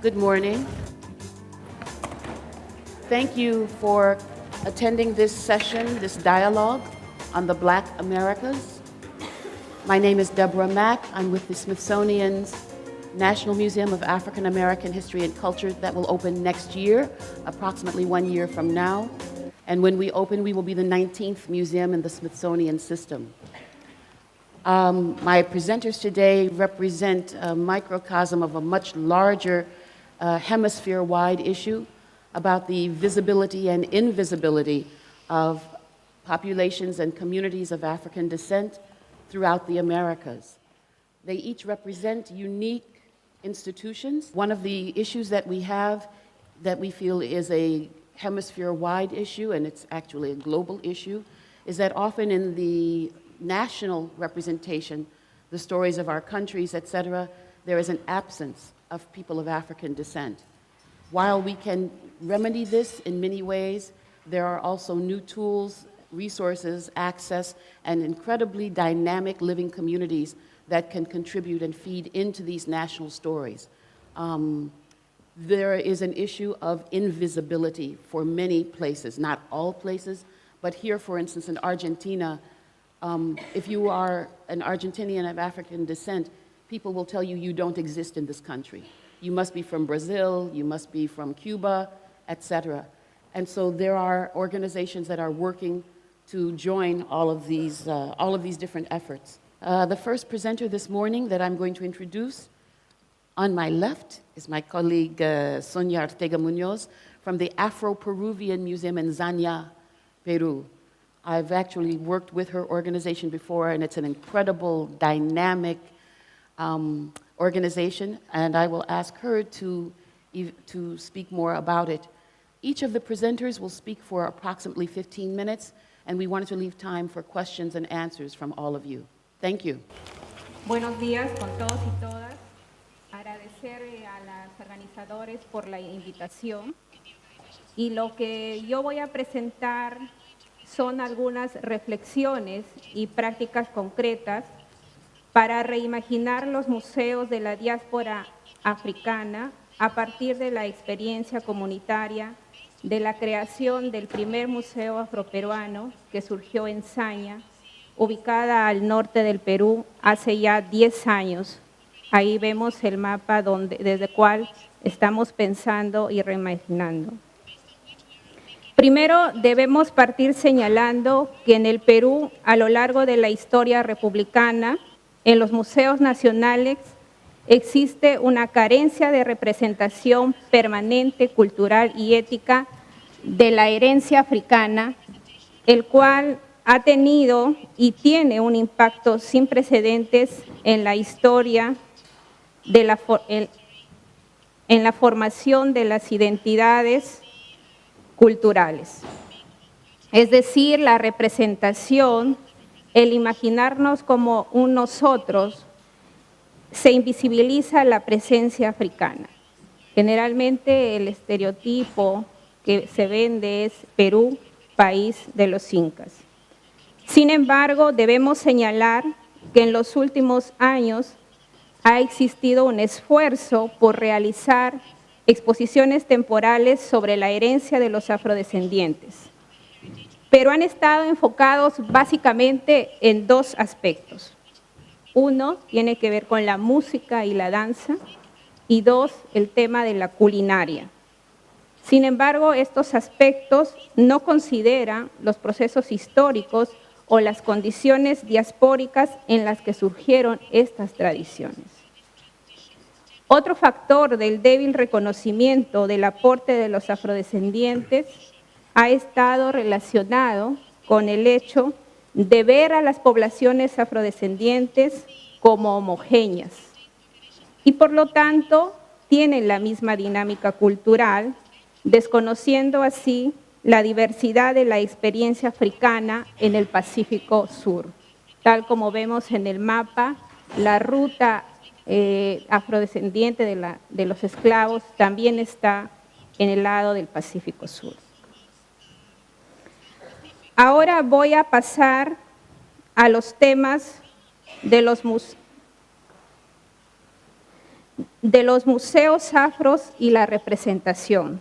Good morning. Thank you for attending this session, this dialogue on the Black Americas. My name is Deborah Mack. I'm with the Smithsonian's National Museum of African American History and Culture that will open next year, approximately 1 year from now. And when we open, we will be the 19th museum in the Smithsonian system. My presenters today represent a microcosm of a much larger hemisphere-wide issue about the visibility and invisibility of populations and communities of African descent throughout the Americas. They each represent unique institutions. One of the issues that we have that we feel is a hemisphere-wide issue, and it's actually a global issue, is that often in the national representation, the stories of our countries, etc., there is an absence of people of African descent. While we can remedy this in many ways, there are also new tools, resources, access, and incredibly dynamic living communities that can contribute and feed into these national stories. There is an issue of invisibility for many places, not all places, but here, for instance, in Argentina, if you are an Argentinian of African descent, people will tell you you don't exist in this country. You must be from Brazil, you must be from Cuba, etc. And so there are organizations that are working to join all of these different efforts. The first presenter this morning that I'm going to introduce on my left is my colleague Sonia Arteaga Muñoz from the Afro-Peruvian Museum in Zaña, Peru. I've actually worked with her organization before, and it's an incredible, dynamic organization, and I will ask her to speak more about it. Each of the presenters will speak for approximately 15 minutes, and we wanted to leave time for questions and answers from all of you. Thank you. Buenos días con todos y todas. Agradecer a los organizadores por la invitación. Y lo que yo voy a presentar son algunas reflexiones y prácticas concretas para reimaginar los museos de la diáspora africana a partir de la experiencia comunitaria de la creación del primer museo afroperuano que surgió en Zaña, ubicada al norte del Perú hace ya 10 años. Ahí vemos el mapa desde el cual estamos pensando y reimaginando. Primero, debemos partir señalando que en el Perú, a lo largo de la historia republicana, en los museos nacionales existe una carencia de representación permanente, cultural y ética de la herencia africana, el cual ha tenido y tiene un impacto sin precedentes en la historia, en la formación de las identidades culturales. Es decir, la representación, el imaginarnos como un nosotros, se invisibiliza la presencia africana. Generalmente el estereotipo que se vende es Perú, país de los incas. Sin embargo, debemos señalar que en los últimos años ha existido un esfuerzo por realizar exposiciones temporales sobre la herencia de los afrodescendientes, pero han estado enfocados básicamente en dos aspectos. Uno tiene que ver con la música y la danza, y dos, el tema de la culinaria. Sin embargo, estos aspectos no consideran los procesos históricos o las condiciones diaspóricas en las que surgieron estas tradiciones. Otro factor del débil reconocimiento del aporte de los afrodescendientes ha estado relacionado con el hecho de ver a las poblaciones afrodescendientes como homogéneas y por lo tanto tienen la misma dinámica cultural, desconociendo así la diversidad de la experiencia africana en el Pacífico Sur. Tal como vemos en el mapa, la ruta afrodescendiente de los esclavos también está en el lado del Pacífico Sur. Ahora voy a pasar a los temas de los de los museos afros y la representación.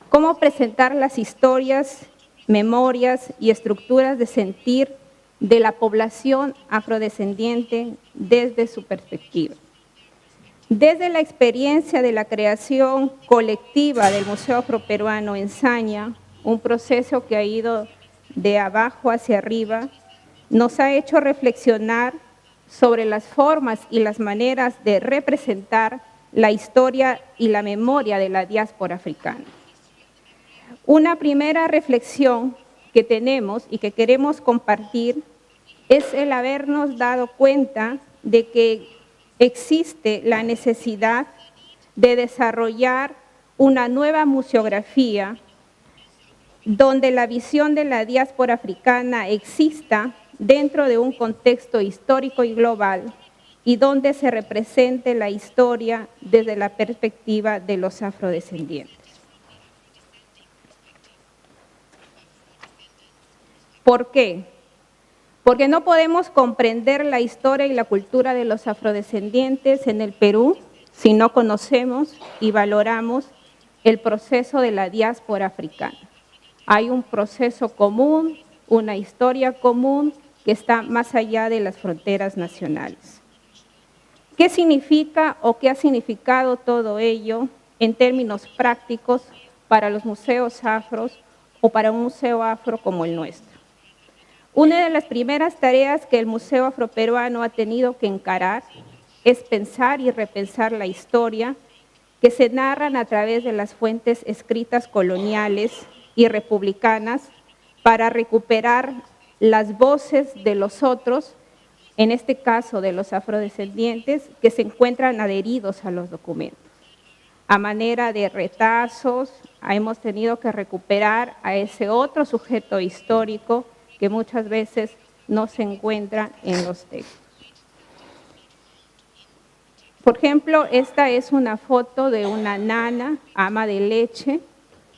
Cómo presentar las historias, memorias y estructuras de sentir de la población afrodescendiente desde su perspectiva. Desde la experiencia de la creación colectiva del Museo Afroperuano en Zaña, un proceso que ha ido de abajo hacia arriba, nos ha hecho reflexionar sobre las formas y las maneras de representar la historia y la memoria de la diáspora africana. Una primera reflexión que tenemos y que queremos compartir es el habernos dado cuenta de que existe la necesidad de desarrollar una nueva museografía donde la visión de la diáspora africana exista dentro de un contexto histórico y global y donde se represente la historia desde la perspectiva de los afrodescendientes. ¿Por qué? Porque no podemos comprender la historia y la cultura de los afrodescendientes en el Perú si no conocemos y valoramos el proceso de la diáspora africana. Hay un proceso común, una historia común que está más allá de las fronteras nacionales. ¿Qué significa o qué ha significado todo ello en términos prácticos para los museos afros o para un museo afro como el nuestro? Una de las primeras tareas que el Museo Afroperuano ha tenido que encarar es pensar y repensar la historia que se narran a través de las fuentes escritas coloniales y republicanas para recuperar las voces de los otros, en este caso de los afrodescendientes, que se encuentran adheridos a los documentos. A manera de retazos, hemos tenido que recuperar a ese otro sujeto histórico que muchas veces no se encuentra en los textos. Por ejemplo, esta es una foto de una nana, ama de leche,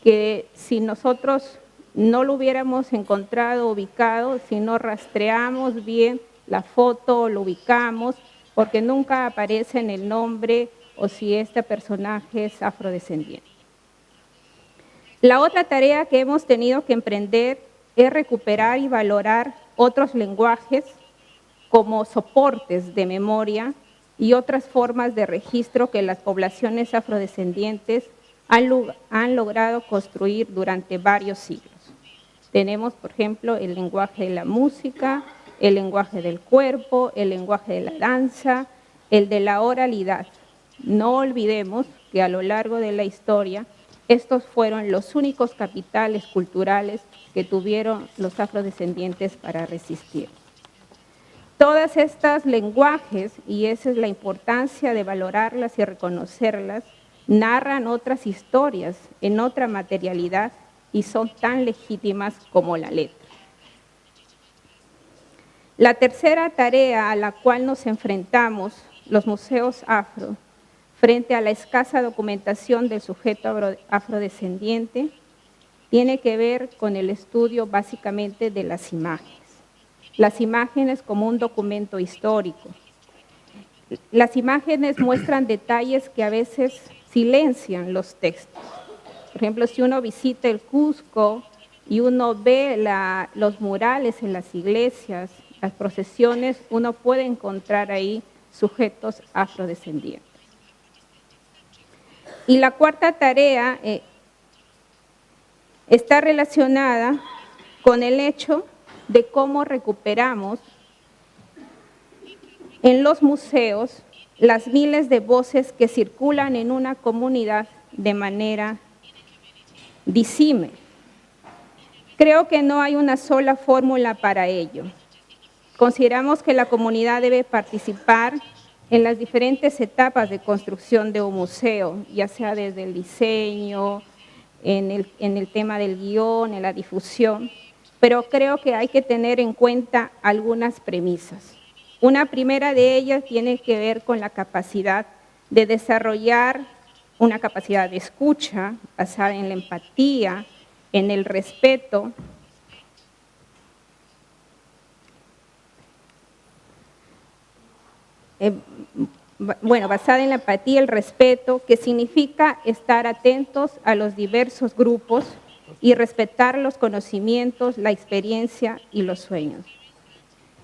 que si nosotros no lo hubiéramos encontrado, ubicado, si no rastreamos bien la foto, lo ubicamos, porque nunca aparece en el nombre o si este personaje es afrodescendiente. La otra tarea que hemos tenido que emprender es recuperar y valorar otros lenguajes como soportes de memoria y otras formas de registro que las poblaciones afrodescendientes han logrado construir durante varios siglos. Tenemos, por ejemplo, el lenguaje de la música, el lenguaje del cuerpo, el lenguaje de la danza, el de la oralidad. No olvidemos que a lo largo de la historia, estos fueron los únicos capitales culturales que tuvieron los afrodescendientes para resistir. Todas estas lenguajes, y esa es la importancia de valorarlas y reconocerlas, narran otras historias en otra materialidad y son tan legítimas como la letra. La tercera tarea a la cual nos enfrentamos los museos afro frente a la escasa documentación del sujeto afrodescendiente tiene que ver con el estudio básicamente de las imágenes. Las imágenes como un documento histórico. Las imágenes muestran detalles que a veces silencian los textos. Por ejemplo, si uno visita el Cusco y uno ve los murales en las iglesias, las procesiones, uno puede encontrar ahí sujetos afrodescendientes. Y la cuarta tarea está relacionada con el hecho de cómo recuperamos en los museos las miles de voces que circulan en una comunidad de manera disímil. Creo que no hay una sola fórmula para ello. Consideramos que la comunidad debe participar en las diferentes etapas de construcción de un museo, ya sea desde el diseño, en el tema del guión, en la difusión, pero creo que hay que tener en cuenta algunas premisas. Una primera de ellas tiene que ver con la capacidad de desarrollar una capacidad de escucha basada en la empatía, en el respeto. basada en la empatía y el respeto, que significa estar atentos a los diversos grupos y respetar los conocimientos, la experiencia y los sueños.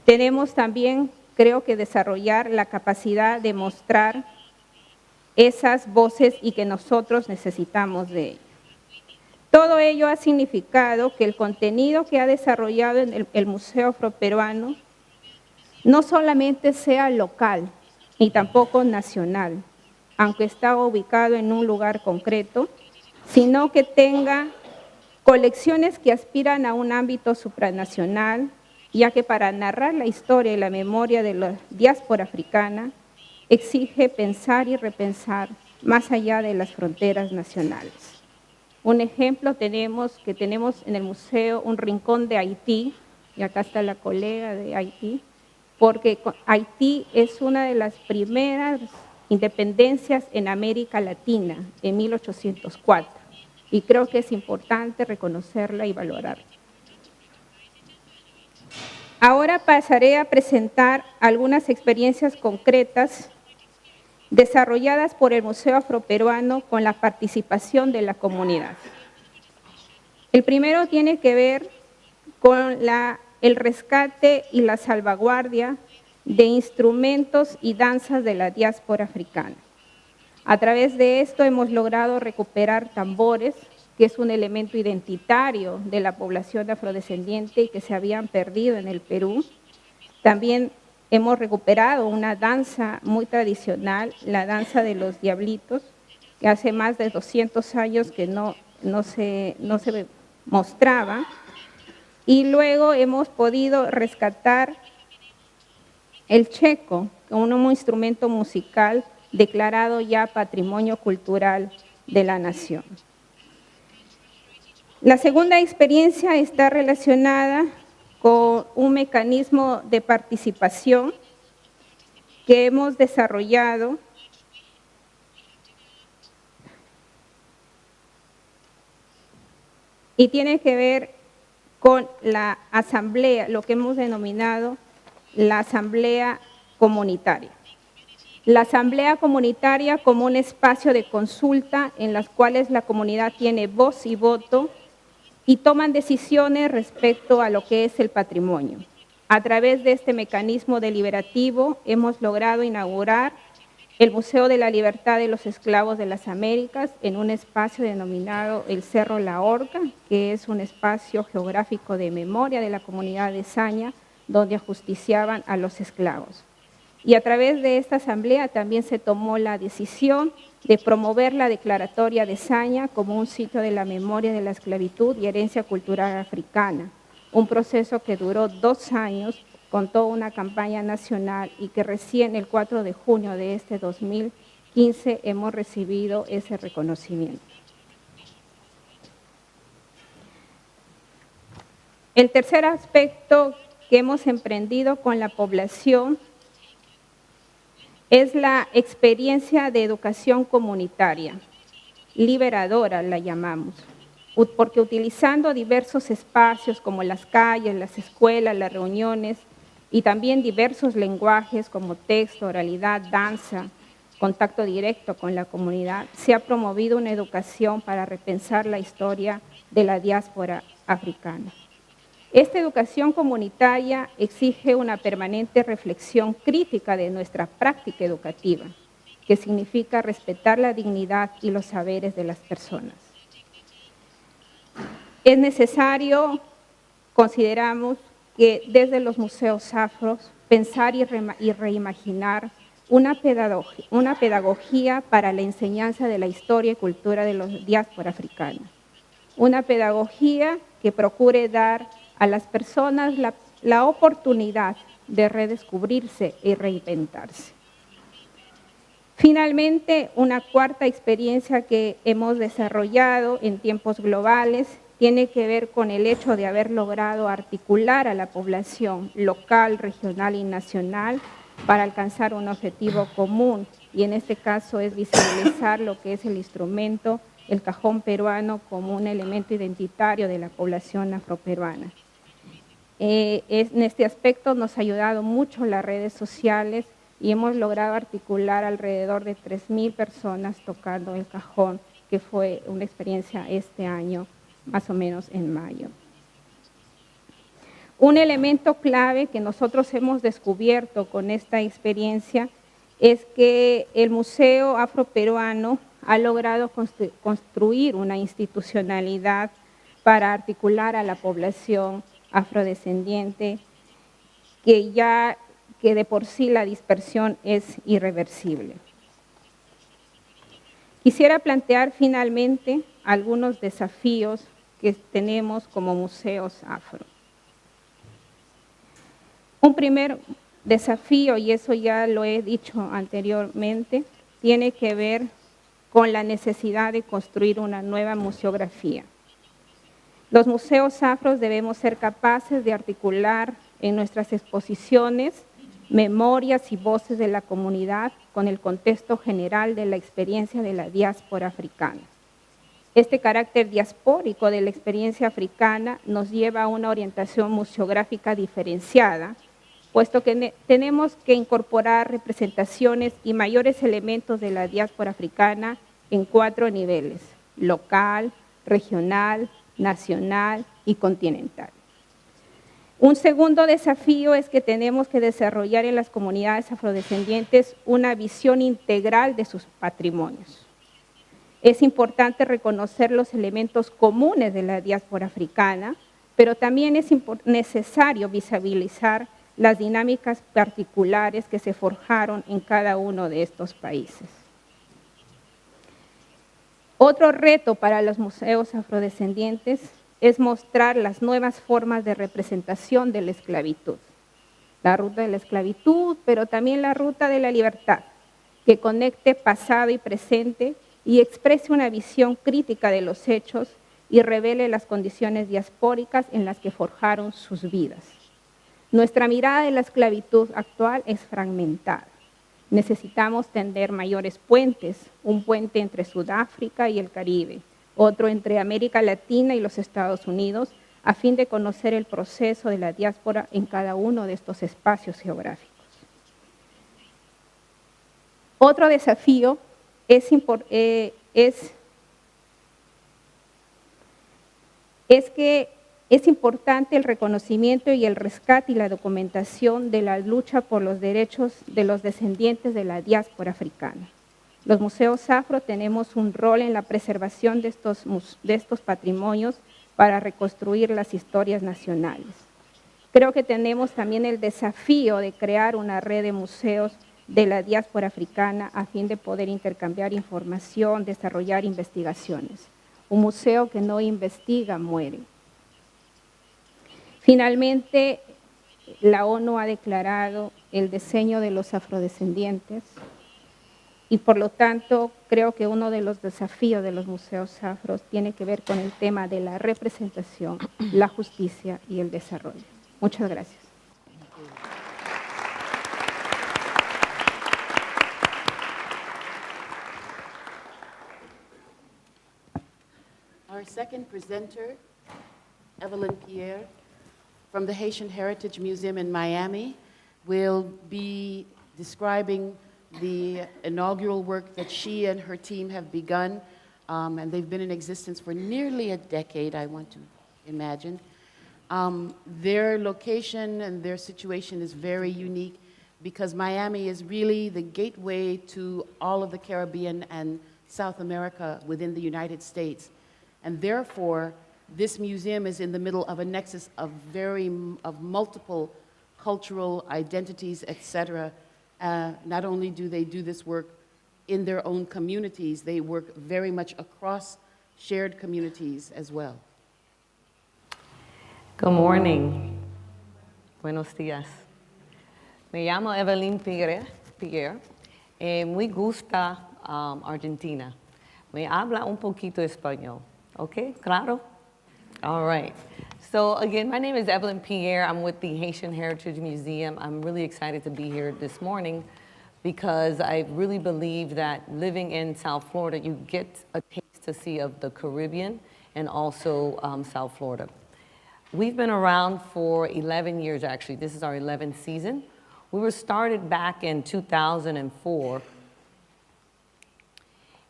Tenemos también, creo que, desarrollar la capacidad de mostrar esas voces y que nosotros necesitamos de ello. Todo ello ha significado que el contenido que ha desarrollado en el Museo Afroperuano no solamente sea local, ni tampoco nacional, aunque está ubicado en un lugar concreto, sino que tenga colecciones que aspiran a un ámbito supranacional, ya que para narrar la historia y la memoria de la diáspora africana exige pensar y repensar más allá de las fronteras nacionales. Un ejemplo tenemos en el museo un rincón de Haití, y acá está la colega de Haití, porque Haití es una de las primeras independencias en América Latina, en 1804, y creo que es importante reconocerla y valorarla. Ahora pasaré a presentar algunas experiencias concretas desarrolladas por el Museo Afroperuano con la participación de la comunidad. El primero tiene que ver con el rescate y la salvaguardia de instrumentos y danzas de la diáspora africana. A través de esto hemos logrado recuperar tambores, que es un elemento identitario de la población afrodescendiente y que se habían perdido en el Perú. También hemos recuperado una danza muy tradicional, la danza de los diablitos, que hace más de 200 años que no se mostraba. Y luego hemos podido rescatar el checo, un instrumento musical declarado ya Patrimonio Cultural de la Nación. La segunda experiencia está relacionada con un mecanismo de participación que hemos desarrollado y tiene que ver con la asamblea, lo que hemos denominado la asamblea comunitaria. La asamblea comunitaria como un espacio de consulta en las cuales la comunidad tiene voz y voto y toman decisiones respecto a lo que es el patrimonio. A través de este mecanismo deliberativo hemos logrado inaugurar el Museo de la Libertad de los Esclavos de las Américas en un espacio denominado el Cerro La Horca, que es un espacio geográfico de memoria de la comunidad de Zaña, donde ajusticiaban a los esclavos. Y a través de esta asamblea también se tomó la decisión de promover la declaratoria de Zaña como un sitio de la memoria de la esclavitud y herencia cultural africana, un proceso que duró 2 años con toda una campaña nacional y que recién el 4 de junio de este 2015 hemos recibido ese reconocimiento. El tercer aspecto que hemos emprendido con la población es la experiencia de educación comunitaria, liberadora la llamamos, porque utilizando diversos espacios como las calles, las escuelas, las reuniones y también diversos lenguajes como texto, oralidad, danza, contacto directo con la comunidad, se ha promovido una educación para repensar la historia de la diáspora africana. Esta educación comunitaria exige una permanente reflexión crítica de nuestra práctica educativa, que significa respetar la dignidad y los saberes de las personas. Es necesario, consideramos, que desde los museos afros, pensar y reimaginar una pedagogía para la enseñanza de la historia y cultura de la diáspora africana. Una pedagogía que procure dar a las personas la oportunidad de redescubrirse y reinventarse. Finalmente, una cuarta experiencia que hemos desarrollado en tiempos globales tiene que ver con el hecho de haber logrado articular a la población local, regional y nacional para alcanzar un objetivo común, y en este caso es visibilizar lo que es el instrumento, el cajón peruano, como un elemento identitario de la población afroperuana. En este aspecto nos ha ayudado mucho las redes sociales y hemos logrado articular alrededor de 3.000 personas tocando el cajón, que fue una experiencia este año, más o menos en mayo. Un elemento clave que nosotros hemos descubierto con esta experiencia es que el Museo Afroperuano ha logrado construir una institucionalidad para articular a la población afrodescendiente, que de por sí la dispersión es irreversible. Quisiera plantear finalmente algunos desafíos que tenemos como museos afro. Un primer desafío, y eso ya lo he dicho anteriormente, tiene que ver con la necesidad de construir una nueva museografía. Los museos afros debemos ser capaces de articular en nuestras exposiciones memorias y voces de la comunidad con el contexto general de la experiencia de la diáspora africana. Este carácter diaspórico de la experiencia africana nos lleva a una orientación museográfica diferenciada, puesto que tenemos que incorporar representaciones y mayores elementos de la diáspora africana en 4 niveles: local, regional, nacional y continental. Un segundo desafío es que tenemos que desarrollar en las comunidades afrodescendientes una visión integral de sus patrimonios. Es importante reconocer los elementos comunes de la diáspora africana, pero también es necesario visibilizar las dinámicas particulares que se forjaron en cada uno de estos países. Otro reto para los museos afrodescendientes es mostrar las nuevas formas de representación de la esclavitud. La ruta de la esclavitud, pero también la ruta de la libertad, que conecte pasado y presente y exprese una visión crítica de los hechos y revele las condiciones diaspóricas en las que forjaron sus vidas. Nuestra mirada de la esclavitud actual es fragmentada. Necesitamos tender mayores puentes, un puente entre Sudáfrica y el Caribe, otro entre América Latina y los Estados Unidos, a fin de conocer el proceso de la diáspora en cada uno de estos espacios geográficos. Otro desafío es que es importante el reconocimiento y el rescate y la documentación de la lucha por los derechos de los descendientes de la diáspora africana. Los museos afro tenemos un rol en la preservación de estos patrimonios para reconstruir las historias nacionales. Creo que tenemos también el desafío de crear una red de museos de la diáspora africana a fin de poder intercambiar información, desarrollar investigaciones. Un museo que no investiga muere. Finalmente, la ONU ha declarado el diseño de los afrodescendientes y por lo tanto creo que uno de los desafíos de los museos afros tiene que ver con el tema de la representación, la justicia y el desarrollo. Muchas gracias. Our second presenter, Eveline Pierre, from the Haitian Heritage Museum in Miami, will be describing the inaugural work that she and her team have begun, and they've been in existence for nearly a decade, I want to imagine. Their location and their situation is very unique because Miami is really the gateway to all of the Caribbean and South America within the United States. And therefore, this museum is in the middle of a nexus of multiple cultural identities, etc. Not only do they do this work in their own communities, they work very much across shared communities as well. Good morning. Buenos días. Me llamo Eveline Pierre. Muy gusta Argentina. Me habla un poquito español. Okay, claro? All right. So again, my name is Eveline Pierre. I'm with the Haitian Heritage Museum. I'm really excited to be here this morning because I really believe that living in South Florida, you get a taste to see of the Caribbean and also South Florida. We've been around for 11 years, actually. This is our 11th season. We were started back in 2004.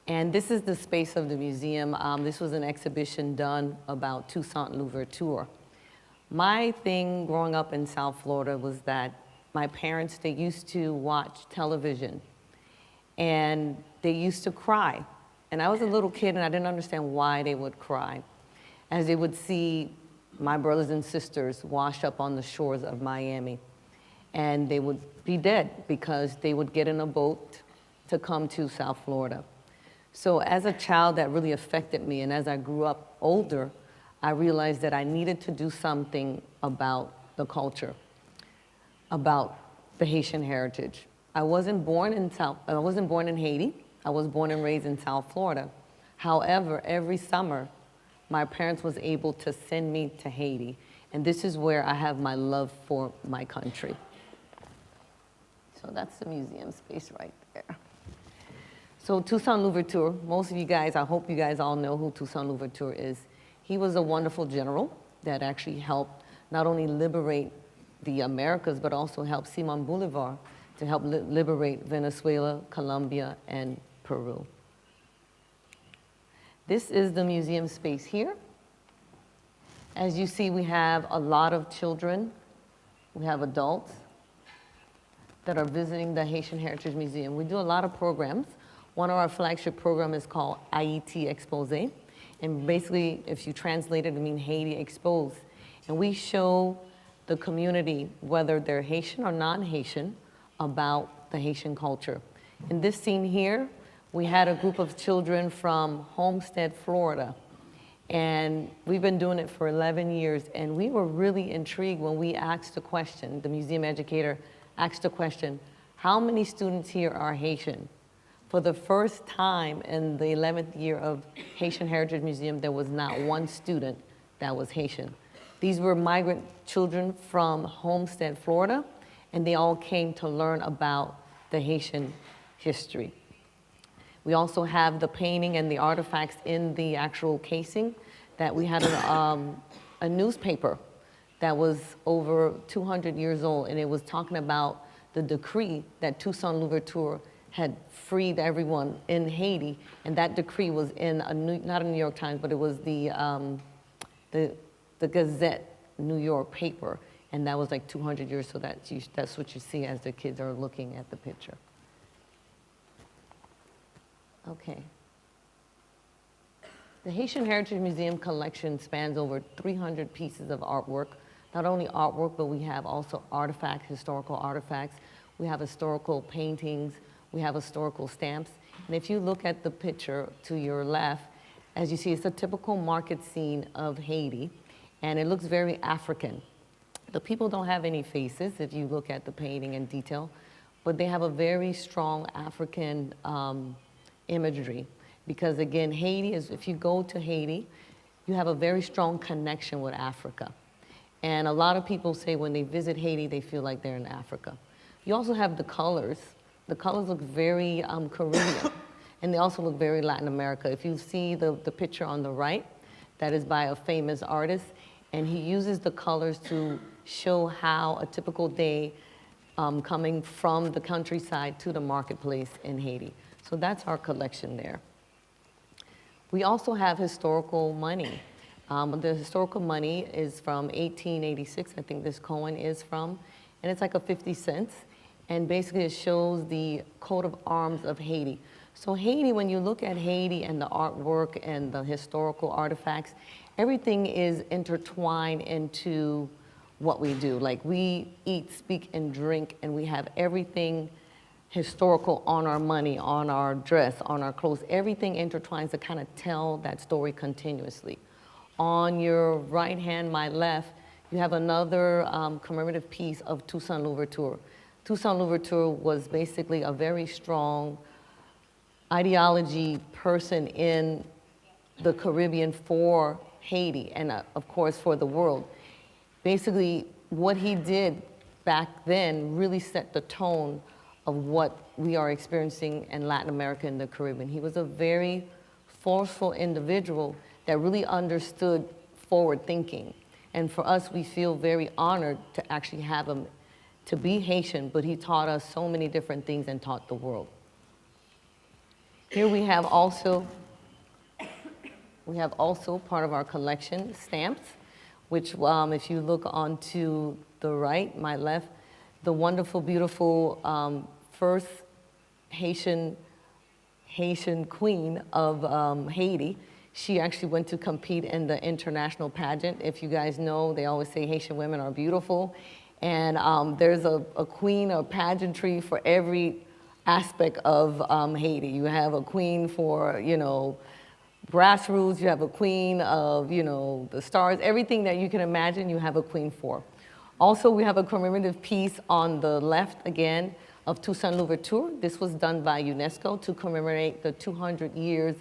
And this is the space of the museum. This was an exhibition done about Toussaint L'ouverture. My thing growing up in South Florida was that my parents, they used to watch television and they used to cry. And I was a little kid and I didn't understand why they would cry, as they would see my brothers and sisters washed up on the shores of Miami. And they would be dead because they would get in a boat to come to South Florida. So as a child, that really affected me. And as I grew up older, I realized that I needed to do something about the culture, about the Haitian heritage. I wasn't born in Haiti. I was born and raised in South Florida. However, every summer, my parents was able to send me to Haiti. And this is where I have my love for my country. So that's the museum space right there. So Toussaint L'ouverture, most of you guys, I hope you guys all know who Toussaint L'ouverture is. He was a wonderful general that actually helped not only liberate the Americas, but also helped Simon Bolivar to help liberate Venezuela, Colombia, and Peru. This is the museum space here. As you see, we have a lot of children. We have adults that are visiting the Haitian Heritage Museum. We do a lot of programs. One of our flagship programs is called Haiti Exposé. And basically, if you translate it, it means Haiti Exposed. And we show the community, whether they're Haitian or non-Haitian, about the Haitian culture. In this scene here, we had a group of children from Homestead, Florida. And we've been doing it for 11 years. And we were really intrigued when we asked the question, the museum educator asked the question, how many students here are Haitian? For the first time in the 11th year of Haitian Heritage Museum, there was not one student that was Haitian. These were migrant children from Homestead, Florida, and they all came to learn about the Haitian history. We also have the painting and the artifacts in the actual casing that we had a newspaper that was over 200 years old, and it was talking about the decree that Toussaint L'ouverture had freed everyone in Haiti, and that decree was in not a New York Times, but it was the Gazette New York paper, and that was like 200 years, so that's what you see as the kids are looking at the picture. Okay. The Haitian Heritage Museum collection spans over 300 pieces of artwork. Not only artwork, but we have also artifacts, historical artifacts. We have historical paintings. We have historical stamps. And if you look at the picture to your left, as you see, it's a typical market scene of Haiti, and it looks very African. The people don't have any faces if you look at the painting in detail, but they have a very strong African imagery. Because again, Haiti is, if you go to Haiti, you have a very strong connection with Africa. And a lot of people say when they visit Haiti, they feel like they're in Africa. You also have the colors. The colors look very Caribbean, and they also look very Latin America. If you see the picture on the right, that is by a famous artist, and he uses the colors to show how a typical day coming from the countryside to the marketplace in Haiti. So that's our collection there. We also have historical money. The historical money is from 1886, I think this coin is from, and it's like a 50 cents. And basically it shows the coat of arms of Haiti. So Haiti, when you look at Haiti and the artwork and the historical artifacts, everything is intertwined into what we do. Like we eat, speak, and drink, and we have everything historical on our money, on our dress, on our clothes. Everything intertwines to kind of tell that story continuously. On your right hand, my left, you have another commemorative piece of Toussaint L'ouverture. Toussaint L'ouverture was basically a very strong ideology person in the Caribbean for Haiti and of course for the world. Basically, what he did back then really set the tone of what we are experiencing in Latin America and the Caribbean. He was a very forceful individual that really understood forward thinking. And for us, we feel very honored to actually have him to be Haitian, but he taught us so many different things and taught the world. Here we have also part of our collection, stamps, which if you look onto the right, my left, the wonderful, beautiful first Haitian queen of Haiti. She actually went to compete in the international pageant. If you guys know, they always say Haitian women are beautiful. And there's a queen of pageantry for every aspect of Haiti. You have a queen for, you know, grassroots, you have a queen of, you know, the stars, everything that you can imagine, you have a queen for. Also, we have a commemorative piece on the left, again, of Toussaint L'ouverture. This was done by UNESCO to commemorate the 200 years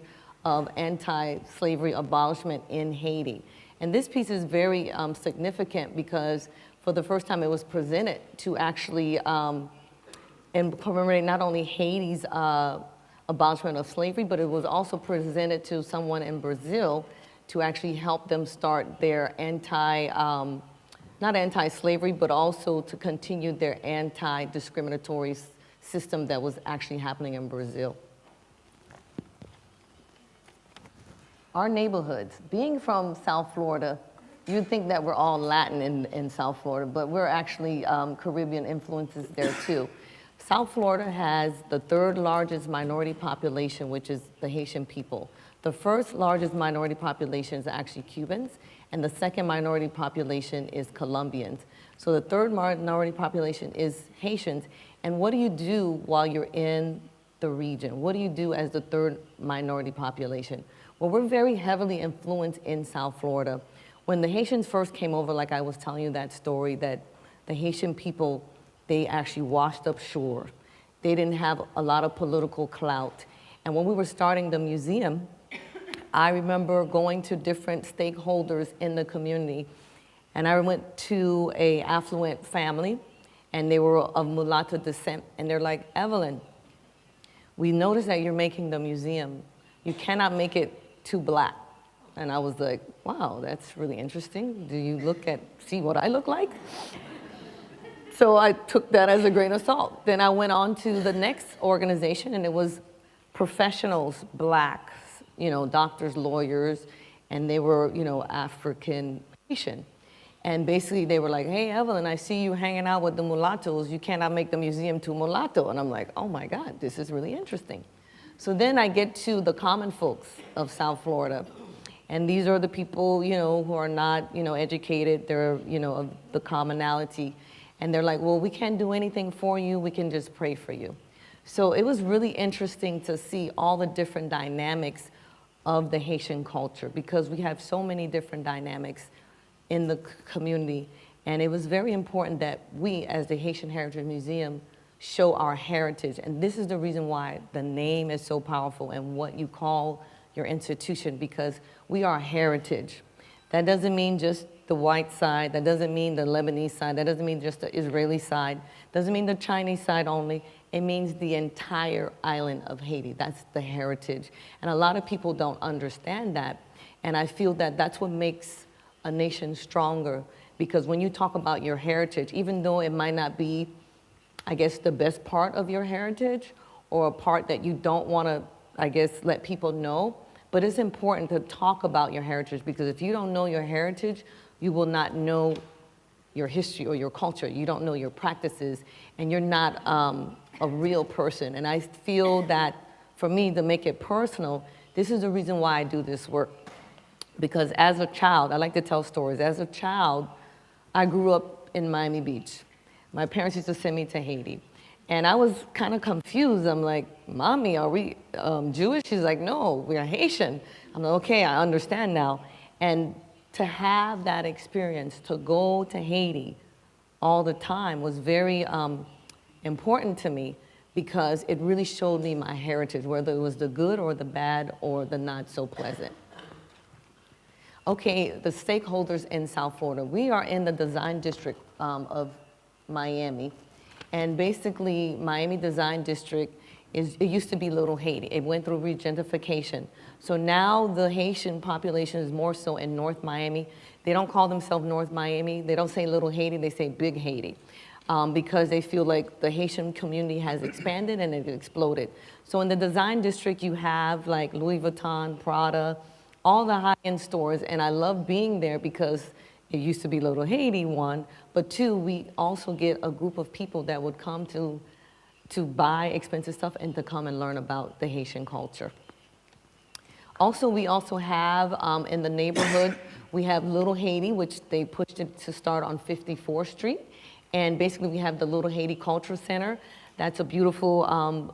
of anti-slavery abolishment in Haiti. And this piece is very significant because for the first time it was presented to actually and commemorate not only Haiti's abolishment of slavery, but it was also presented to someone in Brazil to actually help them start their not anti-slavery, but also to continue their anti-discriminatory system that was actually happening in Brazil. Our neighborhoods, being from South Florida, you'd think that we're all Latin in South Florida, but we're actually Caribbean influences there too. South Florida has the third largest minority population, which is the Haitian people. The first largest minority population is actually Cubans, and the second minority population is Colombians. So the third minority population is Haitians. And what do you do while you're in the region? What do you do as the third minority population? Well, we're very heavily influenced in South Florida. When the Haitians first came over, like I was telling you that story, that the Haitian people, they actually washed up shore. They didn't have a lot of political clout. And when we were starting the museum, I remember going to different stakeholders in the community. And I went to an affluent family, and they were of mulatto descent. And they're like, Eveline, we noticed that you're making the museum. You cannot make it too black. And I was like, wow, that's really interesting. Do you see what I look like? So I took that as a grain of salt. Then I went on to the next organization, and it was professionals, blacks, you know, doctors, lawyers, and they were, you know, African Haitian. And basically they were like, hey, Eveline, I see you hanging out with the mulattoes. You cannot make the museum too mulatto. And I'm like, oh my God, this is really interesting. So then I get to the common folks of South Florida. And these are the people, you know, who are not, you know, educated. They're, you know, of the commonality. And they're like, well, we can't do anything for you. We can just pray for you. So it was really interesting to see all the different dynamics of the Haitian culture, because we have so many different dynamics in the community. And it was very important that we, as the Haitian Heritage Museum, show our heritage. And this is the reason why the name is so powerful and what you call your institution, because we are heritage. That doesn't mean just the white side, that doesn't mean the Lebanese side, that doesn't mean just the Israeli side, doesn't mean the Chinese side only. It means the entire island of Haiti. That's the heritage. And a lot of people don't understand that. And I feel that that's what makes a nation stronger, because when you talk about your heritage, even though it might not be, I guess, the best part of your heritage, or a part that you don't want to, I guess, let people know, but it's important to talk about your heritage, because if you don't know your heritage, you will not know your history or your culture. You don't know your practices, and you're not a real person. And I feel that for me, to make it personal, this is the reason why I do this work. Because as a child, I like to tell stories. As a child, I grew up in Miami Beach. My parents used to send me to Haiti. And I was kind of confused. I'm like, Mommy, are we Jewish? She's like, no, we're Haitian. I'm like, okay, I understand now. And to have that experience, to go to Haiti all the time, was very important to me, because it really showed me my heritage, whether it was the good or the bad or the not so pleasant. Okay, the stakeholders in South Florida. We are in the design district of Miami. And basically, Miami Design District it used to be Little Haiti. It went through regentrification. So now the Haitian population is more so in North Miami. They don't call themselves North Miami. They don't say Little Haiti, they say Big Haiti. because they feel like the Haitian community has expanded and it exploded. So in the design district, you have like Louis Vuitton, Prada, all the high-end stores, and I love being there because it used to be Little Haiti, one, but two, we also get a group of people that would come to buy expensive stuff and to come and learn about the Haitian culture. Also, we also have in the neighborhood, we have Little Haiti, which they pushed it to start on 54th Street. And basically, we have the Little Haiti Cultural Center. That's a beautiful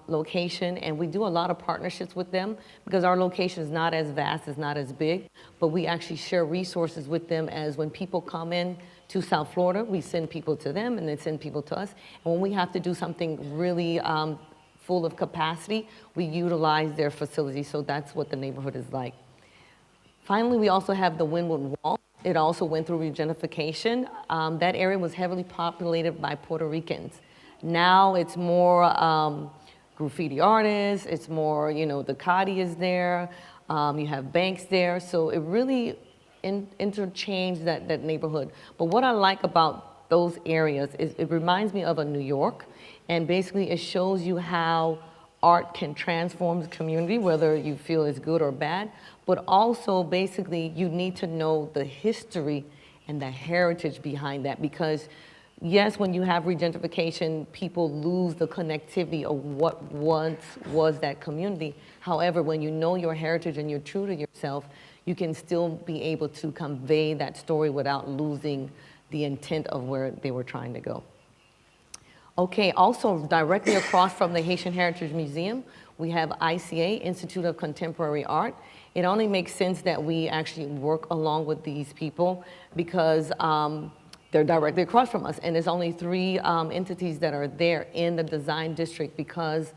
location, and we do a lot of partnerships with them because our location is not as vast, it's not as big, but we actually share resources with them as when people come in to South Florida, we send people to them and they send people to us. And when we have to do something really full of capacity, we utilize their facilities, so that's what the neighborhood is like. Finally, we also have the Wynwood Wall. It also went through regentrification. That area was heavily populated by Puerto Ricans. Now it's more graffiti artists, it's more, you know, the Cadi is there, you have banks there, so it really interchanged that neighborhood. But what I like about those areas is it reminds me of a New York, and basically it shows you how art can transform the community, whether you feel it's good or bad, but also basically you need to know the history and the heritage behind that, because yes, when you have regentrification, people lose the connectivity of what once was that community. However, when you know your heritage and you're true to yourself, you can still be able to convey that story without losing the intent of where they were trying to go. Okay, also directly across from the Haitian Heritage Museum, we have ICA, Institute of Contemporary Art. It only makes sense that we actually work along with these people because they're directly across from us, and there's only 3 entities that are there in the design district because,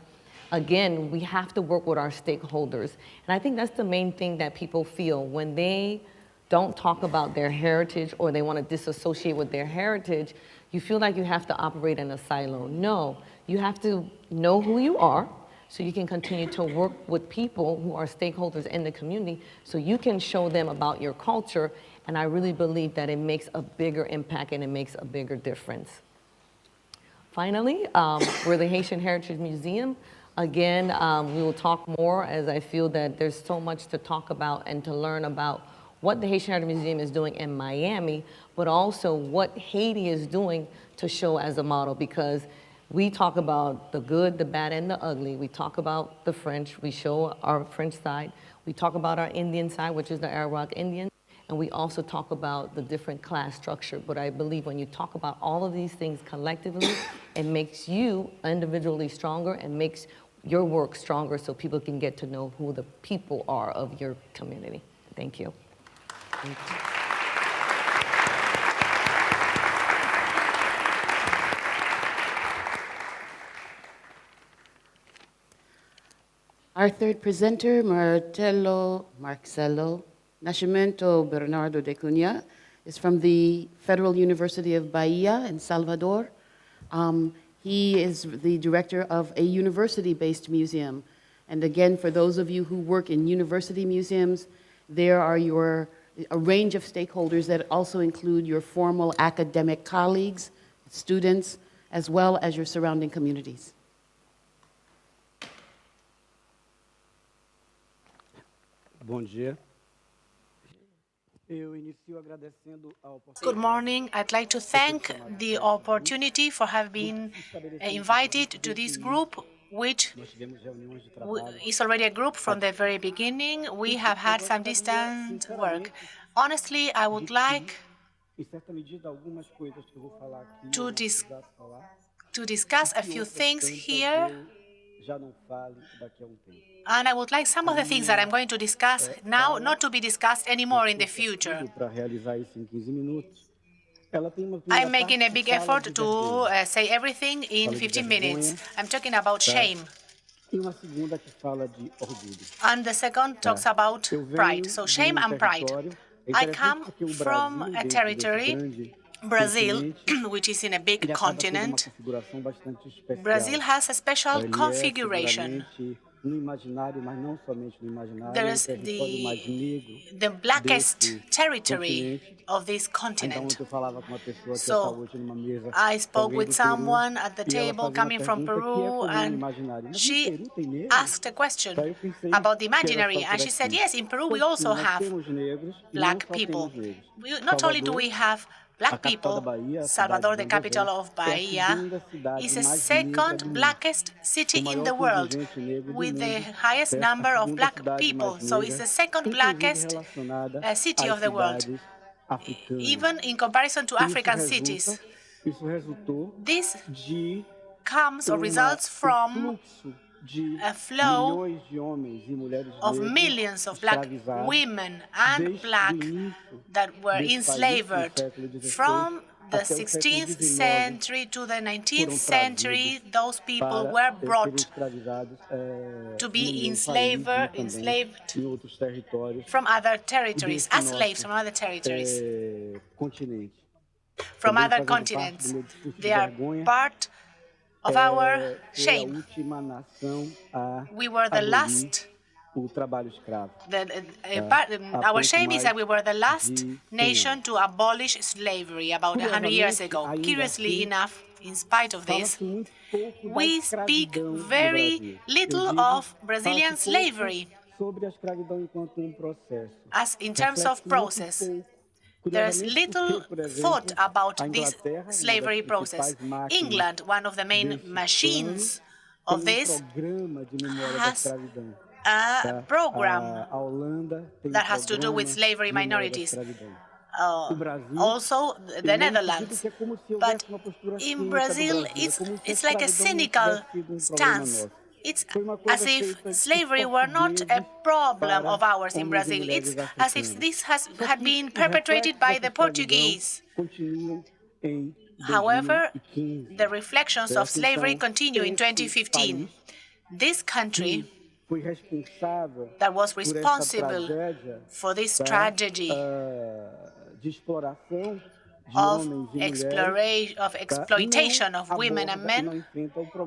again, we have to work with our stakeholders. And I think that's the main thing that people feel when they don't talk about their heritage or they want to disassociate with their heritage. You feel like you have to operate in a silo. No, you have to know who you are so you can continue to work with people who are stakeholders in the community so you can show them about your culture. And I really believe that it makes a bigger impact and it makes a bigger difference. Finally, we're the Haitian Heritage Museum. Again, we will talk more as I feel that there's so much to talk about and to learn about what the Haitian Heritage Museum is doing in Miami, but also what Haiti is doing to show as a model, because we talk about the good, the bad, and the ugly. We talk about the French. We show our French side. We talk about our Indian side, which is the Arawak Indian. And we also talk about the different class structure. But I believe when you talk about all of these things collectively, it makes you individually stronger and makes your work stronger so people can get to know who the people are of your community. Thank you. Thank you. Our third presenter, Marcelo Nascimento Bernardo de Cunha, is from the Federal University of Bahía in Salvador. He is the director of a university-based museum. And again, for those of you who work in university museums, there are a range of stakeholders that also include your formal academic colleagues, students, as well as your surrounding communities. Bom dia. Good morning. I'd like to thank the opportunity for having been invited to this group, which is already a group from the very beginning. We have had some distant work. Honestly, I would like to discuss a few things here, and I would like some of the things that I'm going to discuss now not to be discussed anymore in the future. I'm making a big effort to say everything in 15 minutes. I'm talking about shame. And the second talks about pride. So shame and pride. I come from a territory, Brazil, which is in a big continent. Brazil has a special configuration. there is the blackest territory of this continent. So I spoke with someone at the table coming from Peru, and she asked a question about the imaginary, and she said, yes, in Peru we also have black people. Not only do we have black people, Salvador, the capital of Bahía, is the second blackest city in the world with the highest number of black people. So it's the second blackest city of the world, even in comparison to African cities. This comes or results from a flow of millions of black women and black that were enslaved from the 16th century to the 19th century. Those people were brought to be enslaved from other territories, as slaves from other territories, from other continents. They are part of our shame. We were the last. Our shame is that we were the last nation to abolish slavery about 100 years ago. Curiously enough, in spite of this, we speak very little of Brazilian slavery as in terms of process. There's little thought about this slavery process. England, one of the main machines of this, has a program that has to do with slavery minorities. Also, the Netherlands. But in Brazil, it's like a cynical stance. It's as if slavery were not a problem of ours in Brazil. It's as if this had been perpetrated by the Portuguese. However, the reflections of slavery continue in 2015. This country that was responsible for this tragedy of exploitation of women and men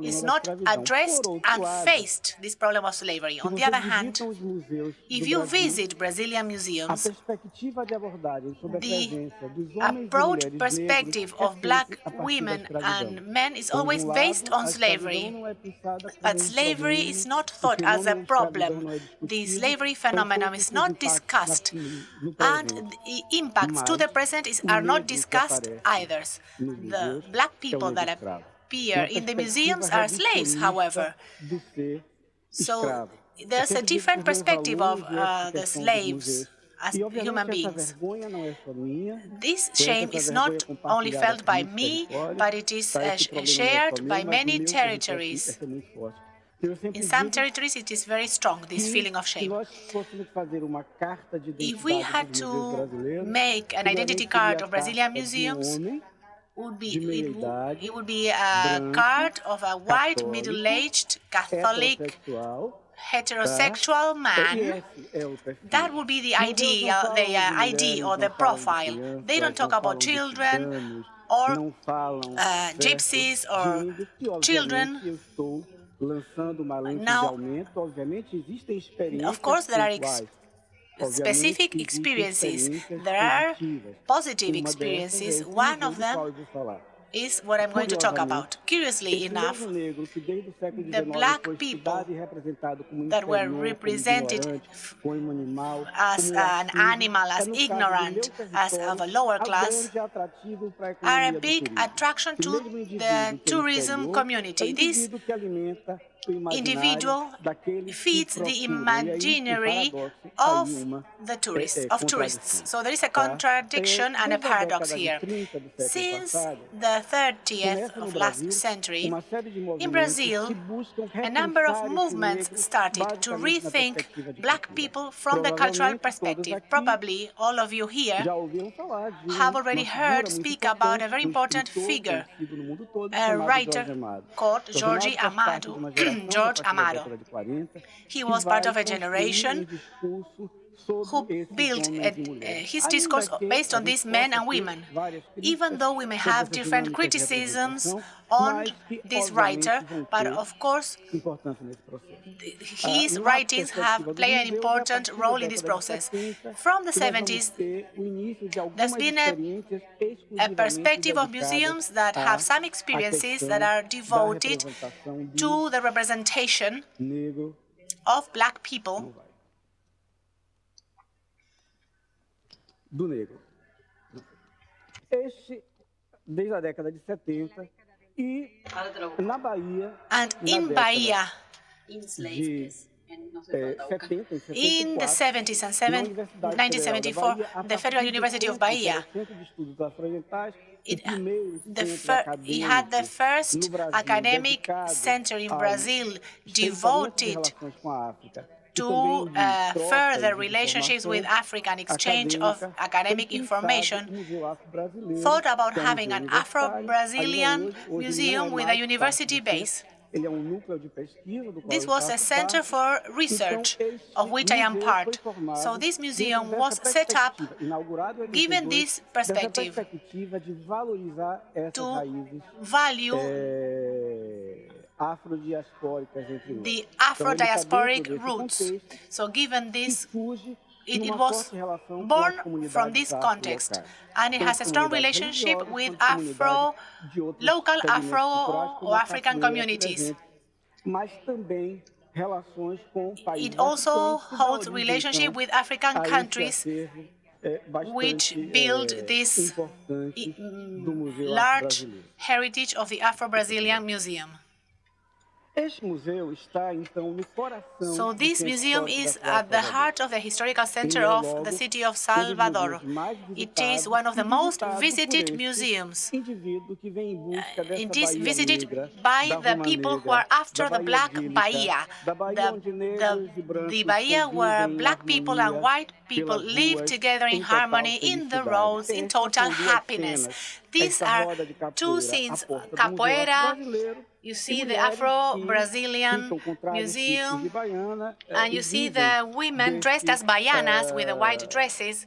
is not addressed and faced this problem of slavery. On the other hand, if you visit Brazilian museums, the approach perspective of black women and men is always based on slavery. But slavery is not thought as a problem. The slavery phenomenon is not discussed, and the impacts to the present are not discussed either. The black people that appear in the museums are slaves, however. So there's a different perspective of the slaves as human beings. This shame is not only felt by me, but it is shared by many territories. In some territories, it is very strong, this feeling of shame. If we had to make an identity card of Brazilian museums, it would be a card of a white, middle-aged, Catholic, heterosexual man. That would be the ID or the profile. They don't talk about children or gypsies or children. Now, of course, there are specific experiences. There are positive experiences. One of them is what I'm going to talk about. Curiously enough, the black people that were represented as an animal, as ignorant, as of a lower class, are a big attraction to the tourism community. This individual feeds the imaginary of the tourists. So there is a contradiction and a paradox here. Since the 30th of last century, in Brazil, a number of movements started to rethink black people from the cultural perspective. Probably all of you here have already heard speak about a very important figure, a writer called George Amado. He was part of a generation who built his discourse based on these men and women. Even though we may have different criticisms on this writer, but of course his writings have played an important role in this process. From the 70s, there's been a perspective of museums that have some experiences that are devoted to the representation of black people desde a década de 70 e na Bahia and in Bahía de 70 e in the 70s and 1974, the Federal University of Bahía, it had the first academic center in Brazil devoted to further relationships with Africa and exchange of academic information, thought about having an Afro-Brazilian museum with a university base. This was a center for research, of which I am part. So this museum was set up given this perspective to value the Afro-diasporic roots. So given this, it was born from this context, and it has a strong relationship with local Afro or African communities. It also holds relationship with African countries which build this large heritage of the Afro-Brazilian Museum. So this museum is at the heart of the historical center of the city of Salvador. It is one of the most visited museums. It is visited by the people who are after the Black Bahía, the Bahía where black people and white people live together in harmony, in the roads, in total happiness. These are two scenes, capoeira. You see the Afro-Brazilian Museum, and you see the women dressed as baianas with the white dresses.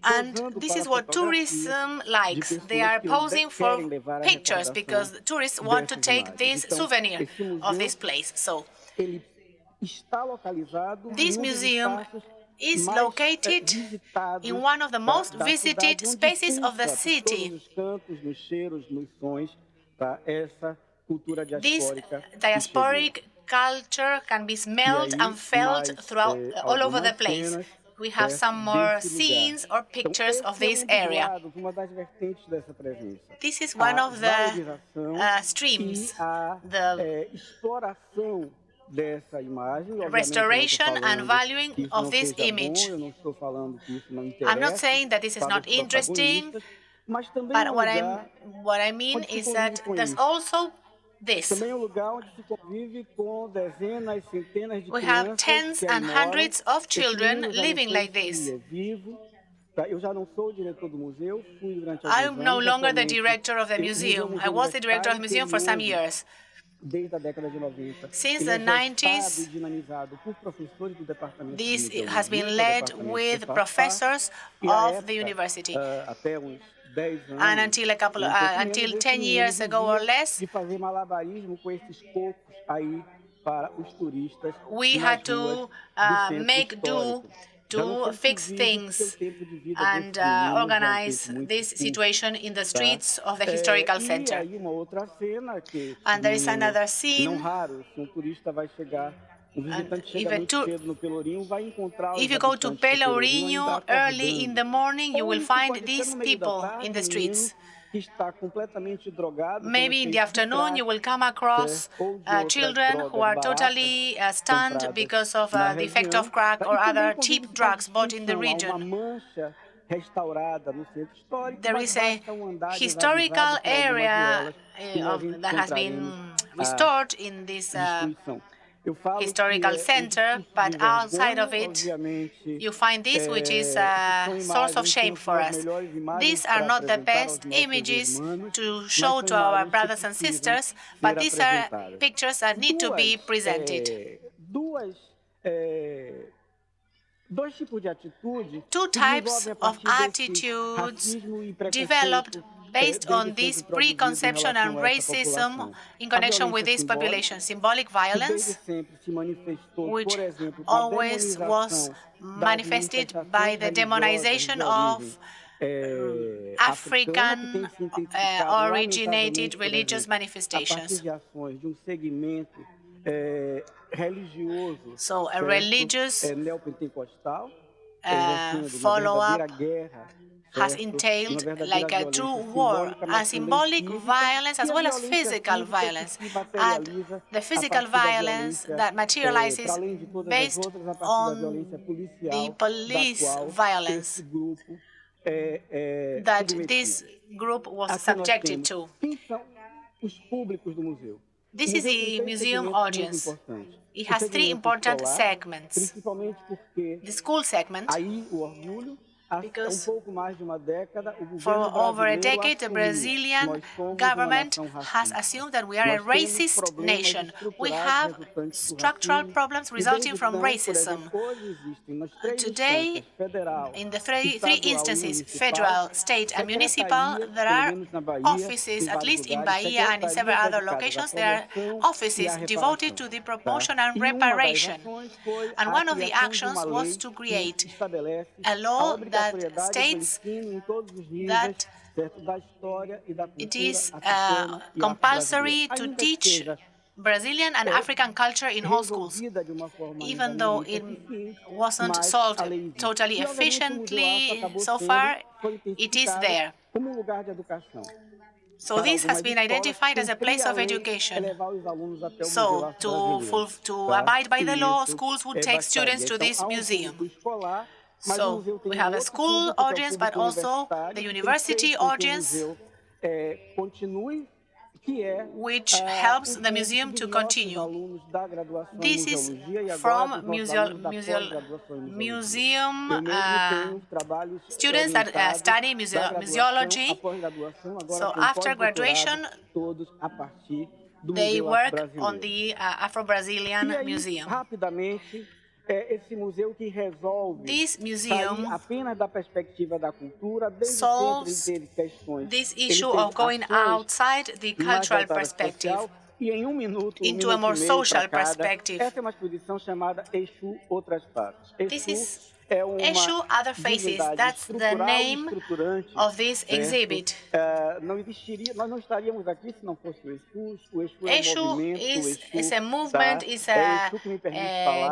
And this is what tourism likes. They are posing for pictures because tourists want to take this souvenir of this place. So this museum is located in one of the most visited spaces of the city. This diasporic culture can be smelled and felt throughout all over the place. We have some more scenes or pictures of this area. This is one of the streams, the restoration and valuing of this image. I'm not saying that this is not interesting, but what I mean is that there's also this. We have tens and hundreds of children living like this. I'm no longer the director of the museum. I was the director of the museum for some years. Since the 90s, this has been led with professors of the university. And until 10 years ago or less, we had to make do to fix things and organize this situation in the streets of the historical center. And there is another scene. If you go to Pelourinho early in the morning, you will find these people in the streets. Maybe in the afternoon, you will come across children who are totally stunned because of the effect of crack or other cheap drugs bought in the region. There is a historical area that has been restored in this historical center, but outside of it, you find this, which is a source of shame for us. These are not the best images to show to our brothers and sisters, but these are pictures that need to be presented. Two types of attitudes developed based on this preconception and racism in connection with this population. Symbolic violence, which always was manifested by the demonization of African originated religious manifestations. So a religious follow-up has entailed like a true war, a symbolic violence as well as physical violence. And the physical violence that materializes based on the police violence that this group was subjected to. This is the museum audience. It has three important segments. The school segment, because for over a decade, the Brazilian government has assumed that we are a racist nation. We have structural problems resulting from racism. Today, in the three instances, federal, state, and municipal, there are offices, at least in Bahía and in several other locations, there are offices devoted to the promotion and reparation. And one of the actions was to create a law that states that it is compulsory to teach Brazilian and African culture in all schools, even though it wasn't solved totally efficiently so far, it is there. So this has been identified as a place of education. So to abide by the law, schools would take students to this museum. So we have a school audience, but also the university audience, which helps the museum to continue. This is from museum students that study museology. So after graduation, they work on the Afro-Brazilian Museum. This museum solves this issue of going outside the cultural perspective into a more social perspective. This is Exu Other Faces. That's the name of this exhibit. Exu is a movement, is a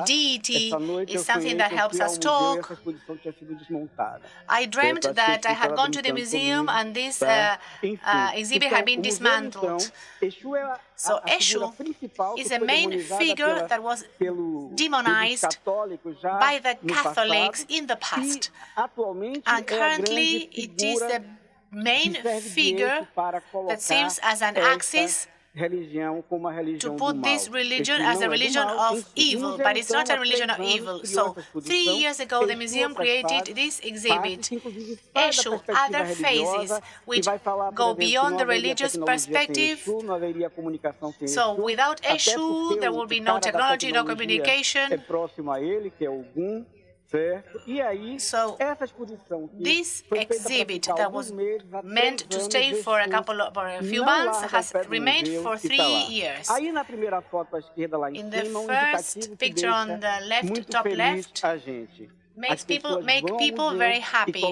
deity, is something that helps us talk. I dreamt that I had gone to the museum and this exhibit had been dismantled. So Exu is a main figure that was demonized by the Catholics in the past. And currently it is the main figure that serves as an axis to put this religion as a religion of evil, but it's not a religion of evil. So 3 years ago, the museum created this exhibit, Exu Other Faces, which go beyond the religious perspective. So without Exu, there will be no technology, no communication. So this exhibit that was meant to stay for a few months has remained for 3 years. In the first picture on the left, top left, make people very happy.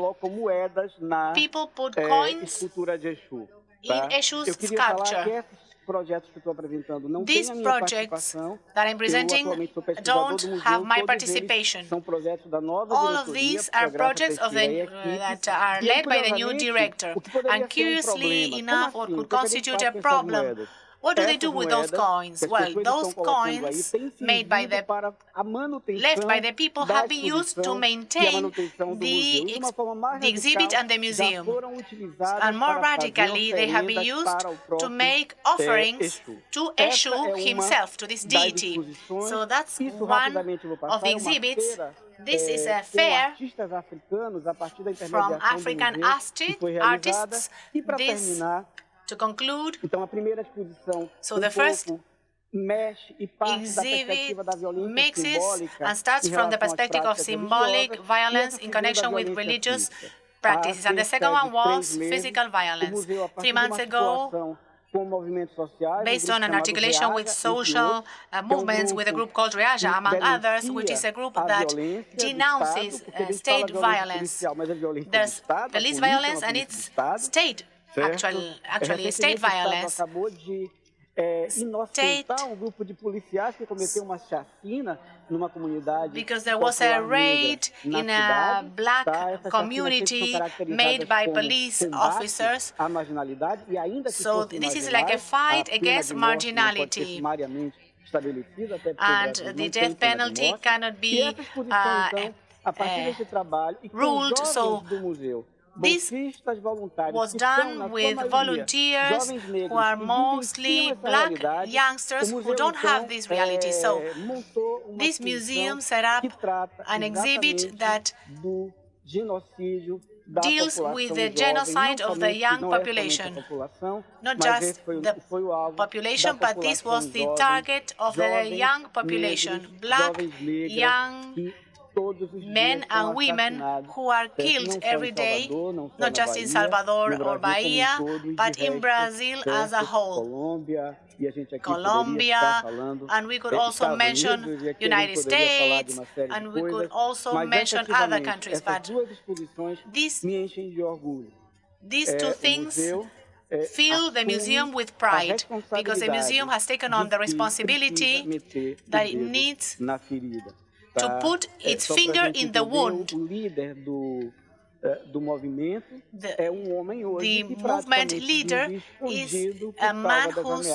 People put coins in Exu's sculpture. These projects that I'm presenting don't have my participation. All of these are projects that are led by the new director. And curiously enough, what could constitute a problem? What do they do with those coins? Well, those coins left by the people have been used to maintain the exhibit and the museum. And more radically, they have been used to make offerings to Exu himself, to this deity. So that's one of the exhibits. This is a fair from African artists. This, to conclude, so the first mixes and starts from the perspective of symbolic violence in connection with religious practices. And the second one was physical violence. 3 months ago, based on an articulation with social movements with a group called Arteaga, among others, which is a group that denounces state violence. There's police violence and it's state, actually state violence. Because there was a raid in a black community made by police officers. So this is like a fight against marginality. And the death penalty cannot be ruled. So this was done with volunteers who are mostly black youngsters who don't have this reality. So this museum set up an exhibit that deals with the genocide of the young population. Not just the population, but this was the target of the young population, black young men and women who are killed every day, not just in Salvador or Bahía, but in Brazil as a whole. Colombia, and we could also mention United States, and we could also mention other countries. But these two things fill the museum with pride, because the museum has taken on the responsibility that it needs to put its finger in the wound. The movement leader is a man who's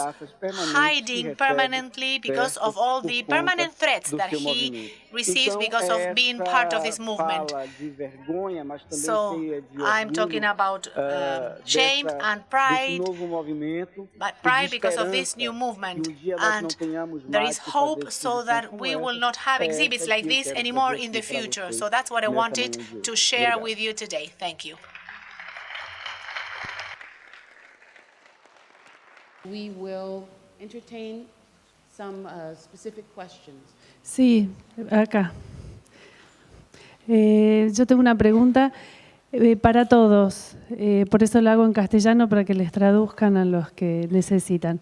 hiding permanently because of all the permanent threats that he receives because of being part of this movement. So I'm talking about shame and pride, but pride because of this new movement. And there is hope so that we will not have exhibits like this anymore in the future. So that's what I wanted to share with you today. Thank you. We will entertain some specific questions. Sí, acá. Yo tengo una pregunta para todos, por eso lo hago en castellano para que les traduzcan a los que necesitan.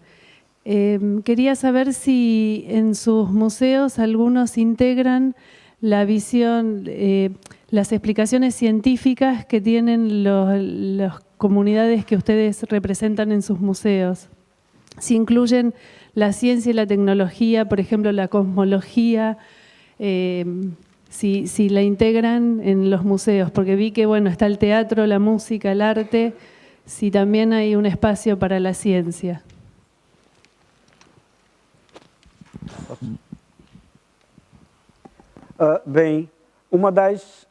Quería saber si en sus museos algunos integran la visión, las explicaciones científicas que tienen las comunidades que ustedes representan en sus museos. Si incluyen la ciencia y la tecnología, por ejemplo, la cosmología, si la integran en los museos, porque vi que bueno, está el teatro, la música, el arte, si también hay un espacio para la ciencia. Bem, uma das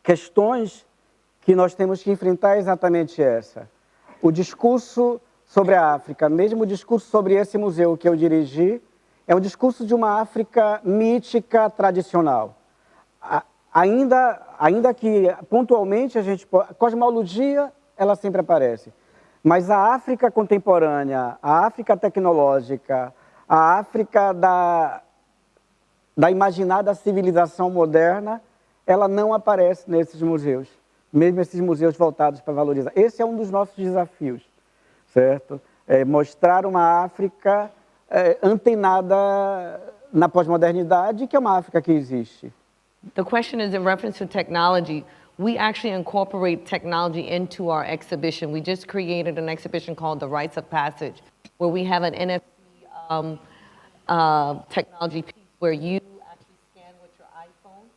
questões que nós temos que enfrentar é exatamente essa. O discurso sobre a África, mesmo o discurso sobre esse museu que eu dirigi, é um discurso de uma África mítica tradicional. Ainda que pontualmente a cosmologia, ela sempre aparece. Mas a África contemporânea, a África tecnológica, a África da imaginada civilização moderna, ela não aparece nesses museus, mesmo esses museus voltados para valorizar. Esse é um dos nossos desafios, certo? Mostrar uma África antenada na pós-modernidade, que é uma África que existe. The question is in reference to technology. We actually incorporate technology into our exhibition. We just created an exhibition called The Rites of Passage, where we have an NFC technology piece where you actually scan with your iPhone.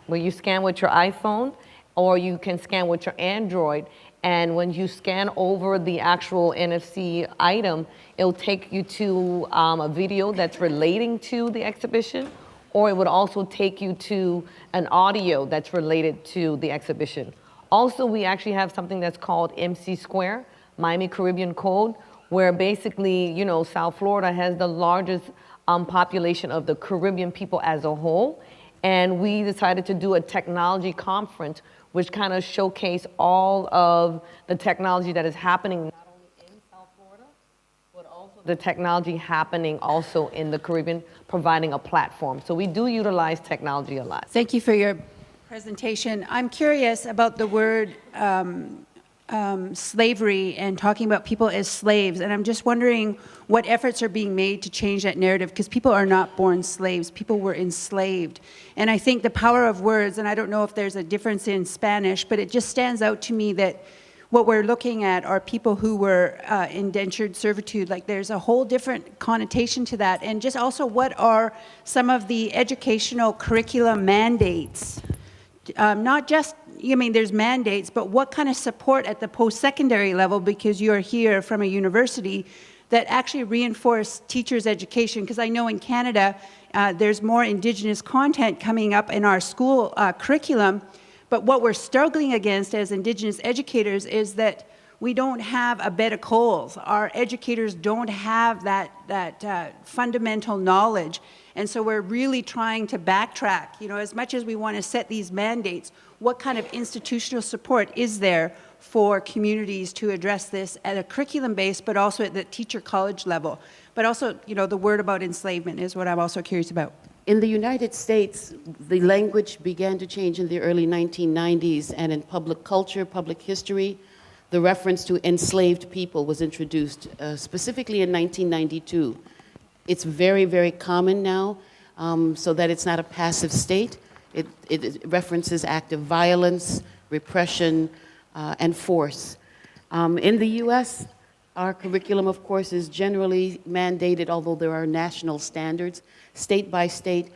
Where you scan with your iPhone, or you can scan with your Android. And when you scan over the actual NFC item, it'll take you to a video that's relating to the exhibition, or it would also take you to an audio that's related to the exhibition. Also, we actually have something that's called MC Square, Miami Caribbean Code, where basically, you know, South Florida has the largest population of the Caribbean people as a whole. And we decided to do a technology conference which kind of showcase all of the technology that is happening not only in South Florida, but also the technology happening also in the Caribbean, providing a platform. So we do utilize technology a lot. Thank you for your presentation. I'm curious about the word slavery and talking about people as slaves. And I'm just wondering what efforts are being made to change that narrative, because people are not born slaves. People were enslaved. And I think the power of words, and I don't know if there's a difference in Spanish, but it just stands out to me that what we're looking at are people who were indentured servitude. Like there's a whole different connotation to that. And just also, what are some of the educational curriculum mandates? Not just, I mean, there's mandates, but what kind of support at the post-secondary level, because you're here from a university, that actually reinforce teachers' education? Because I know in Canada, there's more Indigenous content coming up in our school curriculum. But what we're struggling against as Indigenous educators is that we don't have a bed of coals. Our educators don't have that fundamental knowledge. And so we're really trying to backtrack. You know, as much as we want to set these mandates, what kind of institutional support is there for communities to address this at a curriculum base, but also at the teacher college level? But also, you know, the word about enslavement is what I'm also curious about. In the United States, the language began to change in the early 1990s, and in public culture, public history, the reference to enslaved people was introduced, specifically in 1992. It's very, very common now, so that it's not a passive state. It references active violence, repression, and force. In the US, our curriculum, of course, is generally mandated, although there are national standards, state by state.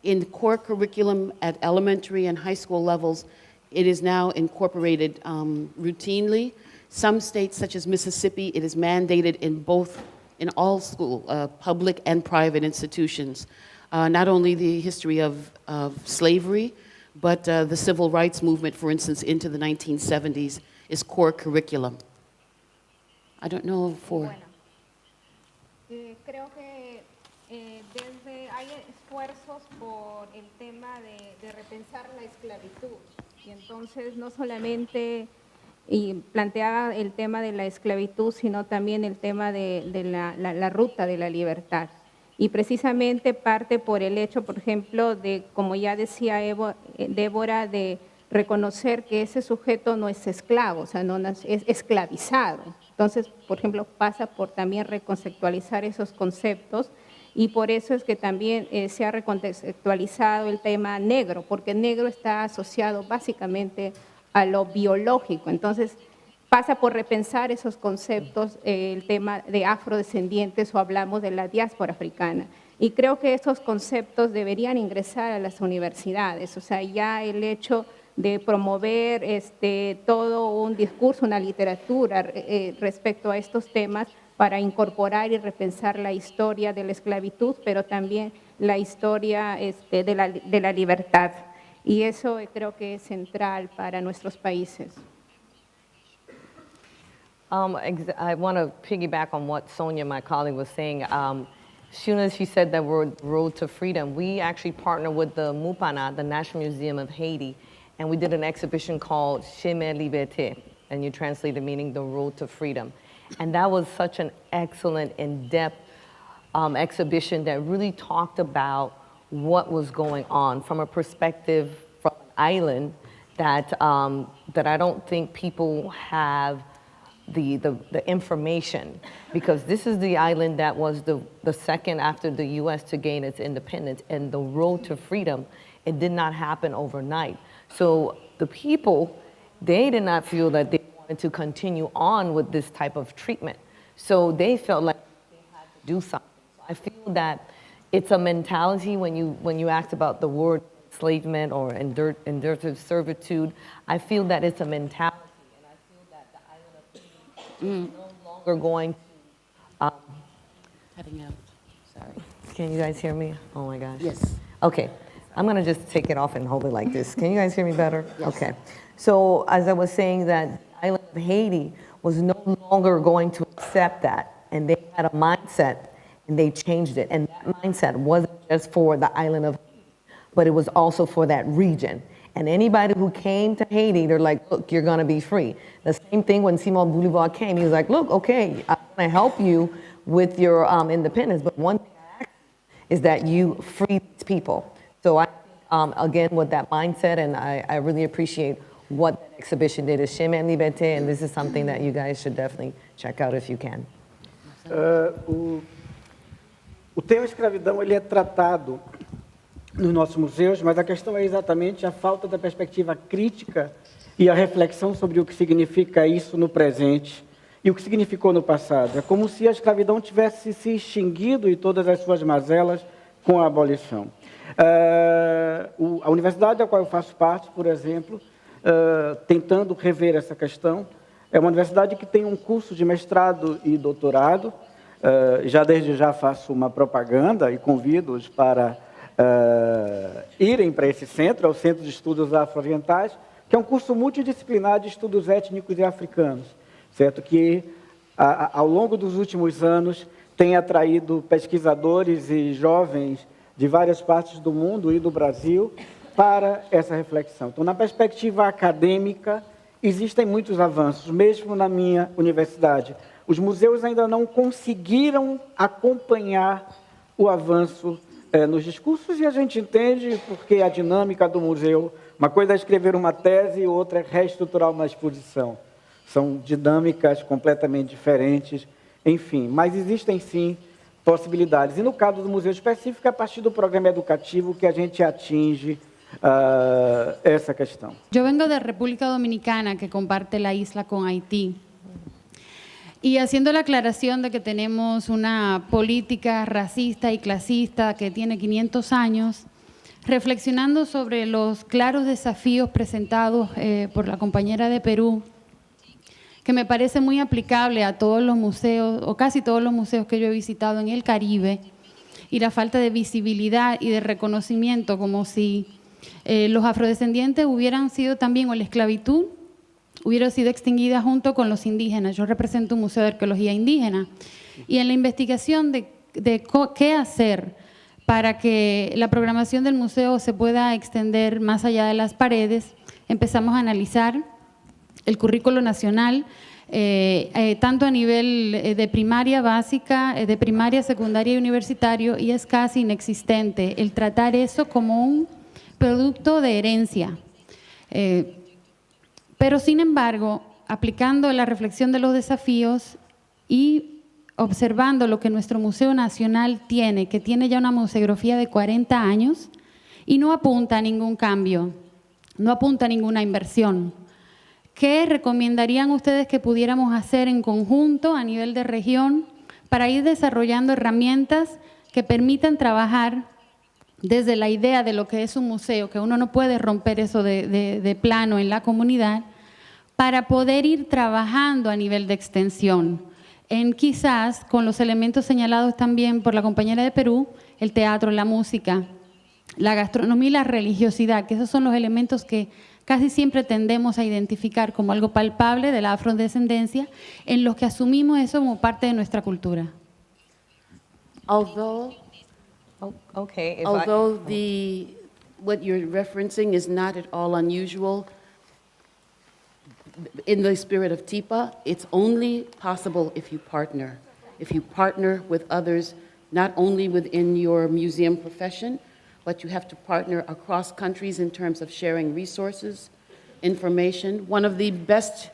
In core curriculum at elementary and high school levels, it is now incorporated routinely. Some states, such as Mississippi, it is mandated in all school, public and private institutions. Not only the history of slavery, but the civil rights movement, for instance, into the 1970s, is core curriculum. I don't know for... Bueno, creo que desde hay esfuerzos por el tema de repensar la esclavitud. Y entonces no solamente planteaba el tema de la esclavitud, sino también el tema de la ruta de la libertad. Y precisamente parte por el hecho, por ejemplo, de, como ya decía Deborah, de reconocer que ese sujeto no es esclavo, o sea, no es esclavizado. Entonces, por ejemplo, pasa por también reconceptualizar esos conceptos, y por eso es que también se ha reconceptualizado el tema negro, porque negro está asociado básicamente a lo biológico. Entonces, pasa por repensar esos conceptos, el tema de afrodescendientes, o hablamos de la diáspora africana. Y creo que esos conceptos deberían ingresar a las universidades, o sea, ya el hecho de promover todo un discurso, una literatura respecto a estos temas para incorporar y repensar la historia de la esclavitud, pero también la historia de la libertad. Y eso creo que es central para nuestros países. I want to piggyback on what Sonia, my colleague, was saying. Soon as she said that we're Road to Freedom, we actually partnered with the MUPANA, the National Museum of Haiti, and we did an exhibition called Chemin Liberté, and you translate the meaning, the Road to Freedom. And that was such an excellent, in-depth exhibition that really talked about what was going on from a perspective from an island that I don't think people have the information, because this is the island that was the second after the US to gain its independence, and the road to freedom, it did not happen overnight. So the people, they did not feel that they wanted to continue on with this type of treatment. So they felt like they had to do something. So I feel that it's a mentality when you asked about the word enslavement or indentured servitude. I feel that it's a mentality. No longer going to... Cutting out, sorry. Can you guys hear me? Oh my gosh. Yes. Okay, I'm gonna just take it off and hold it like this. Can you guys hear me better? Yes. Okay. So as I was saying, that the island of Haiti was no longer going to accept that, and they had a mindset, and they changed it. And that mindset wasn't just for the island of Haiti, but it was also for that region. And anybody who came to Haiti, they're like, look, you're gonna be free. The same thing when Simon Bolivar came, he was like, look, okay, I'm gonna help you with your independence, but one thing I ask is that you free these people. So I, again, with that mindset, and I really appreciate what that exhibition did, is Chemin Liberté, and this is something that you guys should definitely check out if you can. O tema escravidão ele é tratado nos nossos museus, mas a questão é exatamente a falta da perspectiva crítica e a reflexão sobre o que significa isso no presente e o que significou no passado. É como se a escravidão tivesse se extinguido e todas as suas mazelas com a abolição. A universidade a qual eu faço parte, por exemplo, tentando rever essa questão, é uma universidade que tem um curso de mestrado e doutorado. Já desde já faço uma propaganda e convido-os para irem para esse centro, é o Centro de Estudos Afro-Orientais, que é um curso multidisciplinar de estudos étnicos e africanos, certo? Que ao longo dos últimos anos tem atraído pesquisadores e jovens de várias partes do mundo e do Brasil para essa reflexão. Então, na perspectiva acadêmica, existem muitos avanços, mesmo na minha universidade. Os museus ainda não conseguiram acompanhar o avanço nos discursos, e a gente entende porque a dinâmica do museu, uma coisa é escrever uma tese e outra é reestruturar uma exposição. São dinâmicas completamente diferentes, enfim, mas existem sim possibilidades. E no caso do museu específico, é a partir do programa educativo que a gente atinge essa questão. Yo vengo de República Dominicana, que comparte la isla con Haití. Y haciendo la aclaración de que tenemos una política racista y clasista que tiene 500 años, reflexionando sobre los claros desafíos presentados por la compañera de Perú, que me parece muy aplicable a todos los museos, o casi todos los museos que yo he visitado en el Caribe, y la falta de visibilidad y de reconocimiento, como si los afrodescendientes hubieran sido también, o la esclavitud hubiera sido extinguida junto con los indígenas. Yo represento un museo de arqueología indígena, y en la investigación de qué hacer para que la programación del museo se pueda extender más allá de las paredes, empezamos a analizar el currículo nacional, tanto a nivel de primaria básica, de primaria, secundaria y universitario, y es casi inexistente el tratar eso como un producto de herencia. Pero, sin embargo, aplicando la reflexión de los desafíos y observando lo que nuestro Museo Nacional tiene, que tiene ya una museografía de 40 años y no apunta a ningún cambio, no apunta a ninguna inversión. ¿Qué recomendarían ustedes que pudiéramos hacer en conjunto a nivel de región para ir desarrollando herramientas que permitan trabajar desde la idea de lo que es un museo, que uno no puede romper eso de plano en la comunidad, para poder ir trabajando a nivel de extensión, en quizás con los elementos señalados también por la compañera de Perú, el teatro, la música, la gastronomía y la religiosidad, que esos son los elementos que casi siempre tendemos a identificar como algo palpable de la afrodescendencia, en los que asumimos eso como parte de nuestra cultura. Although what you're referencing is not at all unusual, in the spirit of TIPA, it's only possible if you partner. If you partner with others, not only within your museum profession, but you have to partner across countries in terms of sharing resources, information. One of the best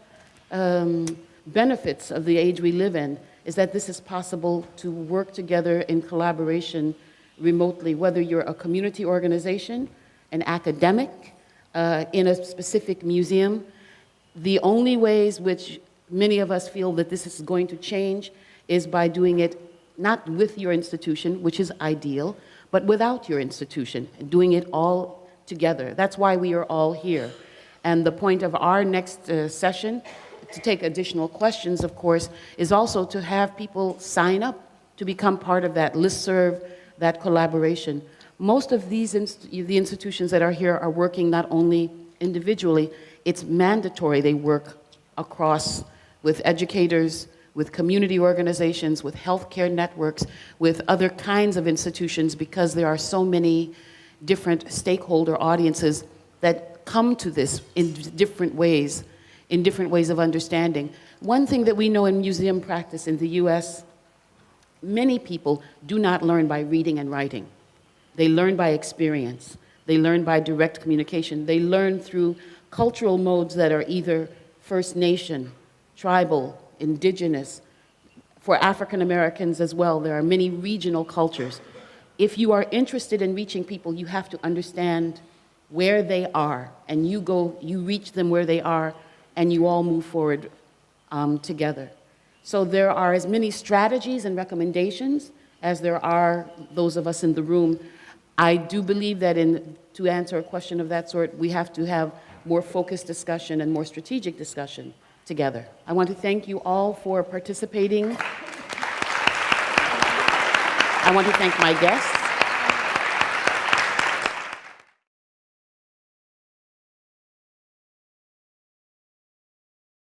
benefits of the age we live in is that this is possible to work together in collaboration remotely, whether you're a community organization, an academic, in a specific museum. The only ways which many of us feel that this is going to change is by doing it not with your institution, which is ideal, but without your institution, doing it all together. That's why we are all here. And the point of our next session, to take additional questions, of course, is also to have people sign up to become part of that listserv, that collaboration. Most of the institutions that are here are working not only individually, it's mandatory they work across with educators, with community organizations, with healthcare networks, with other kinds of institutions, because there are so many different stakeholder audiences that come to this in different ways of understanding. One thing that we know in museum practice in the US many people do not learn by reading and writing. They learn by experience. They learn by direct communication. They learn through cultural modes that are either First Nation, tribal, indigenous. For African Americans as well, there are many regional cultures. If you are interested in reaching people, you have to understand where they are, and you reach them where they are, and you all move forward together. So there are as many strategies and recommendations as there are those of us in the room. I do believe that to answer a question of that sort, we have to have more focused discussion and more strategic discussion together. I want to thank you all for participating. I want to thank my guests.